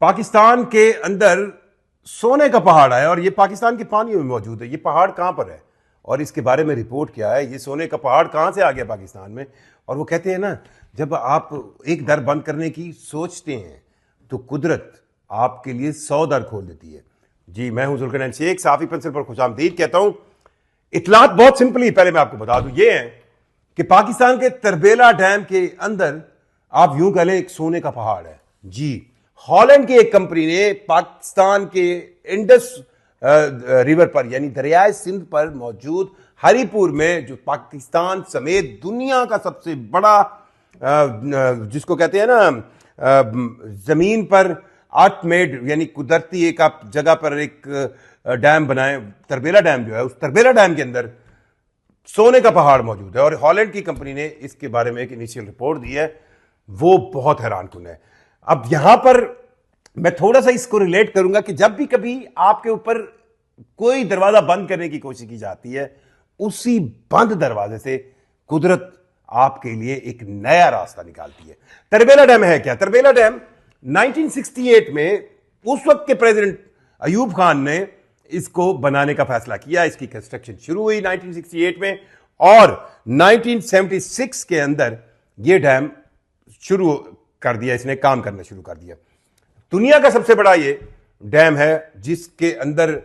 पाकिस्तान के अंदर सोने का पहाड़ है और ये पाकिस्तान के पानी में मौजूद है। ये पहाड़ कहां पर है और इसके बारे में रिपोर्ट क्या है, ये सोने का पहाड़ कहां से आ गया पाकिस्तान में। और वो कहते हैं ना, जब आप एक दर बंद करने की सोचते हैं तो कुदरत आपके लिए 100 दर खोल देती है। जी, मैं हूं जुल्करनैन शेख, साफी पेंसिल पर खुशामदीद कहता हूं। इतलात बहुत सिंपली पहले मैं आपको बता दूं, ये है कि पाकिस्तान के तरबेला डैम के अंदर आप यूं कह लें एक सोने का पहाड़ है। जी, हॉलैंड की एक कंपनी ने पाकिस्तान के इंडस रिवर पर यानी दरियाए सिंध पर मौजूद हरीपुर में, जो पाकिस्तान समेत दुनिया का सबसे बड़ा जिसको कहते हैं ना जमीन पर आर्ट मेड यानी कुदरती एक आप जगह पर एक डैम बनाए, तरबेला डैम जो है, उस तरबेला डैम के अंदर सोने का पहाड़ मौजूद है। और हॉलैंड की कंपनी ने इसके बारे में एक इनिशियल रिपोर्ट दी है, वो बहुत हैरानकुन है। अब यहां पर मैं थोड़ा सा इसको रिलेट करूंगा कि जब भी कभी आपके ऊपर कोई दरवाजा बंद करने की कोशिश की जाती है, उसी बंद दरवाजे से कुदरत आपके लिए एक नया रास्ता निकालती है। तरबेला डैम है क्या? तरबेला डैम 1968 में उस वक्त के प्रेसिडेंट अयूब खान ने इसको बनाने का फैसला किया। इसकी कंस्ट्रक्शन शुरू हुई 1968 में और 1976 के अंदर यह डैम शुरू कर दिया, इसने काम करना शुरू कर दिया। दुनिया का सबसे बड़ा ये डैम है जिसके अंदर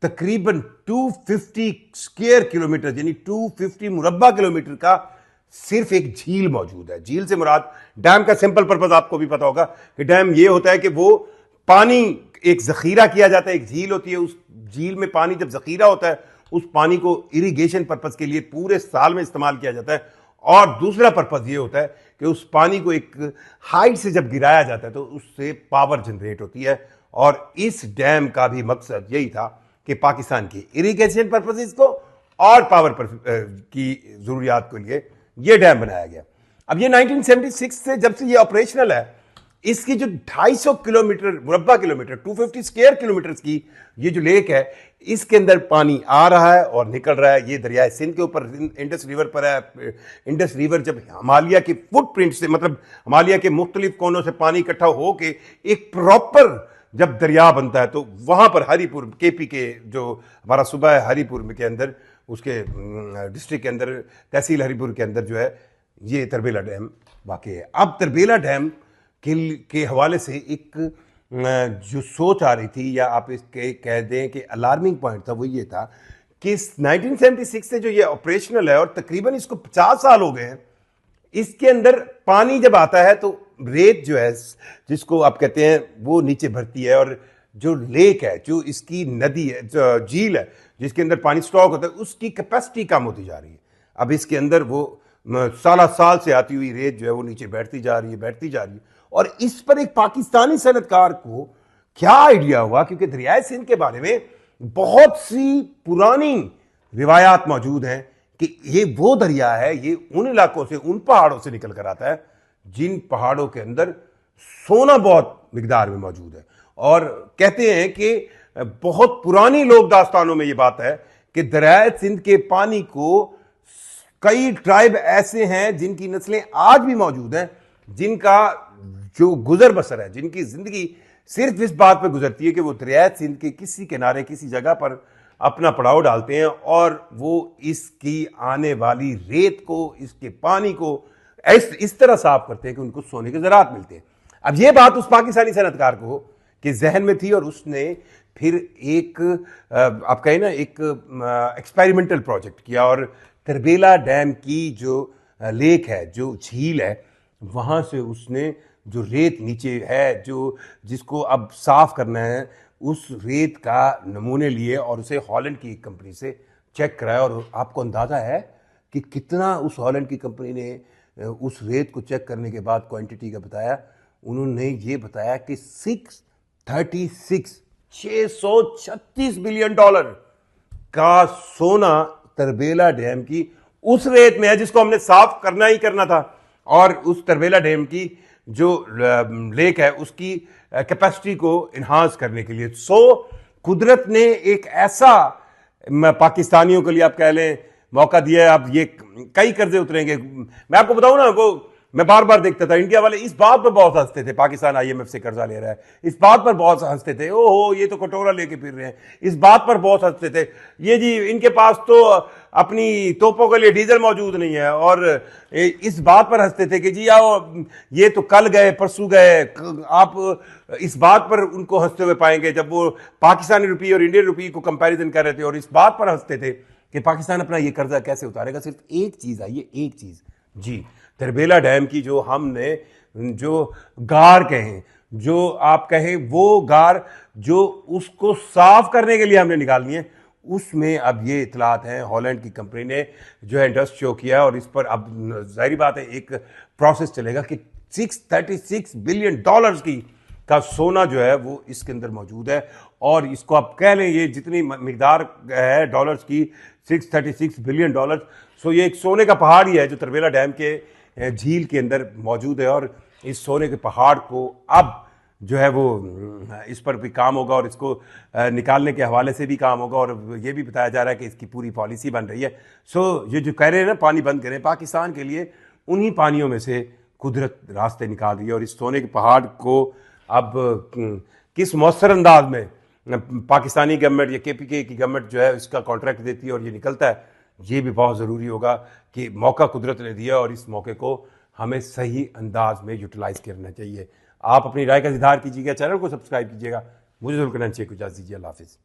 तकरीबन 250 स्क्वायर किलोमीटर यानी 250 मुरब्बा किलोमीटर का सिर्फ एक झील मौजूद है। झील से मुराद, डैम का सिंपल पर्पस आपको भी पता होगा कि डैम ये होता है कि वो पानी एक जखीरा किया जाता है, एक झील होती है, उस झील में पानी जब जखीरा होता है उस पानी को इरिगेशन पर्पस के लिए पूरे साल में इस्तेमाल किया जाता है। और दूसरा पर्पस ये होता है कि उस पानी को एक हाइट से जब गिराया जाता है तो उससे पावर जनरेट होती है। और इस डैम का भी मकसद यही था कि पाकिस्तान की इरिगेशन पर्पसेस को और पावर की जरूरियात के लिए यह डैम बनाया गया। अब ये 1976 से जब से ये ऑपरेशनल है, इसकी जो 250 किलोमीटर मुरब्बा किलोमीटर 250 स्क्वायर किलोमीटर की ये जो लेक है, इसके अंदर पानी आ रहा है और निकल रहा है। ये दरियाए सिंध के ऊपर इंडस रिवर पर है। इंडस रिवर जब हिमालय के फुटप्रिंट से, मतलब हिमालय के मुख्तलिफ कोनों से पानी इकट्ठा होके एक प्रॉपर जब दरिया बनता है, तो वहां पर हरीपुर केपी के जो हमारा सूबा है हरीपुर में के अंदर, उसके डिस्ट्रिक्ट के अंदर, तहसील हरीपुर के अंदर जो है ये तरबेला डैम वाकई है। अब तरबेला डैम के हवाले से एक जो सोच आ रही थी, या आप इसके कह दें कि अलार्मिंग पॉइंट था, वो ये था कि 1976 से जो ये ऑपरेशनल है और तकरीबन इसको 50 साल हो गए हैं, इसके अंदर पानी जब आता है तो रेत जो है जिसको आप कहते हैं वो नीचे भरती है, और जो लेक है, जो इसकी नदी है, जो झील है जिसके अंदर पानी स्टॉक होता है, उसकी कैपेसिटी कम होती जा रही है। अब इसके अंदर वो साल से आती हुई रेत जो है वो नीचे बैठती जा रही है। और इस पर एक पाकिस्तानी सनतकार को क्या आइडिया हुआ, क्योंकि दरियाए सिंध के बारे में बहुत सी पुरानी रिवायात मौजूद हैं कि ये वो दरिया है, ये उन इलाकों से, उन पहाड़ों से निकल कर आता है जिन पहाड़ों के अंदर सोना बहुत मिकदार में मौजूद है। और कहते हैं कि बहुत पुरानी लोक दास्तानों में ये बात है कि दरियाए सिंध के पानी को कई ट्राइब ऐसे हैं जिनकी नस्लें आज भी मौजूद हैं, जिनका जो गुजर बसर है, जिनकी जिंदगी सिर्फ इस बात पर गुजरती है कि वो दरियाए सिंध के किसी किनारे, किसी जगह पर अपना पड़ाव डालते हैं और वो इसकी आने वाली रेत को, इसके पानी को इस तरह साफ करते हैं कि उनको सोने के ज़रात मिलते हैं। अब ये बात उस पाकिस्तानी सनतकार को के जहन में थी और उसने फिर एक आप कहें ना एक एक्सपेरिमेंटल प्रोजेक्ट किया और तरबेला डैम की जो लेक है, जो झील है, वहाँ से उसने जो रेत नीचे है, जो जिसको अब साफ करना है, उस रेत का नमूने लिए और उसे हॉलैंड की कंपनी से चेक कराया। और आपको अंदाज़ा है कि कितना उस हॉलैंड की कंपनी ने उस रेत को चेक करने के बाद क्वांटिटी का बताया। उन्होंने ये बताया कि 636 बिलियन डॉलर का सोना तरबेला डैम की उस रेत में है जिसको हमने साफ करना ही करना था। और उस तरबेला डैम की जो लेक है उसकी कैपेसिटी को इन्हांस करने के लिए कुदरत ने एक ऐसा पाकिस्तानियों के लिए आप कह लें मौका दिया है। अब ये कई कर्जे उतरेंगे। मैं आपको बताऊं ना, वो मैं बार बार देखता था इंडिया वाले इस बात पर बहुत हंसते थे, पाकिस्तान आईएमएफ से कर्जा ले रहा है, इस बात पर बहुत हंसते थे, ओहो ये तो कटोरा लेके फिर रहे हैं, इस बात पर बहुत हंसते थे, ये जी इनके पास तो अपनी तोपों के लिए डीजल मौजूद नहीं है, और इस बात पर हंसते थे कि जी आओ ये तो कल गए परसों गए। आप इस बात पर उनको हंसते हुए पाएंगे जब वो पाकिस्तानी रुपये और इंडियन रुपये को कंपैरिजन कर रहे थे और इस बात पर हंसते थे कि पाकिस्तान अपना ये कर्जा कैसे उतारेगा। सिर्फ एक चीज आई है, एक चीज जी, तरबेला डैम की जो हमने जो गार कहें, जो आप कहें वो गार जो उसको साफ करने के लिए हमने निकालनी है, उसमें अब ये इतलात हैं हॉलैंड की कंपनी ने जो है इंटरेस्ट शो किया है, और इस पर अब जाहिर बात है एक प्रोसेस चलेगा कि $636 बिलियन की का सोना जो है वो इसके अंदर मौजूद है, और इसको आप कह लें ये जितनी मिकदार है डॉलर्स की, $636 बिलियन। सो ये एक सोने का पहाड़ ही है जो तरबेला डैम के झील के अंदर मौजूद है, और इस सोने के पहाड़ को अब जो है वो इस पर भी काम होगा और इसको निकालने के हवाले से भी काम होगा, और ये भी बताया जा रहा है कि इसकी पूरी पॉलिसी बन रही है। सो ये जो कह रहे हैं ना पानी बंद करें, पाकिस्तान के लिए उन्हीं पानियों में से कुदरत रास्ते निकाल रही है, और इस सोने के पहाड़ को अब किस मौसर अंदाज में पाकिस्तानी गवर्नमेंट या केपीके की गवर्नमेंट जो है इसका कॉन्ट्रैक्ट देती है और ये निकलता है, ये भी बहुत ज़रूरी होगा कि मौका कुदरत ने दिया और इस मौके को हमें सही अंदाज में यूटिलाइज करना चाहिए। आप अपनी राय का इज़हार कीजिएगा, चैनल को सब्सक्राइब कीजिएगा। मुझे जुल्करनैन शेख को इजाज़त दीजिए। अल्लाह हाफ़िज़।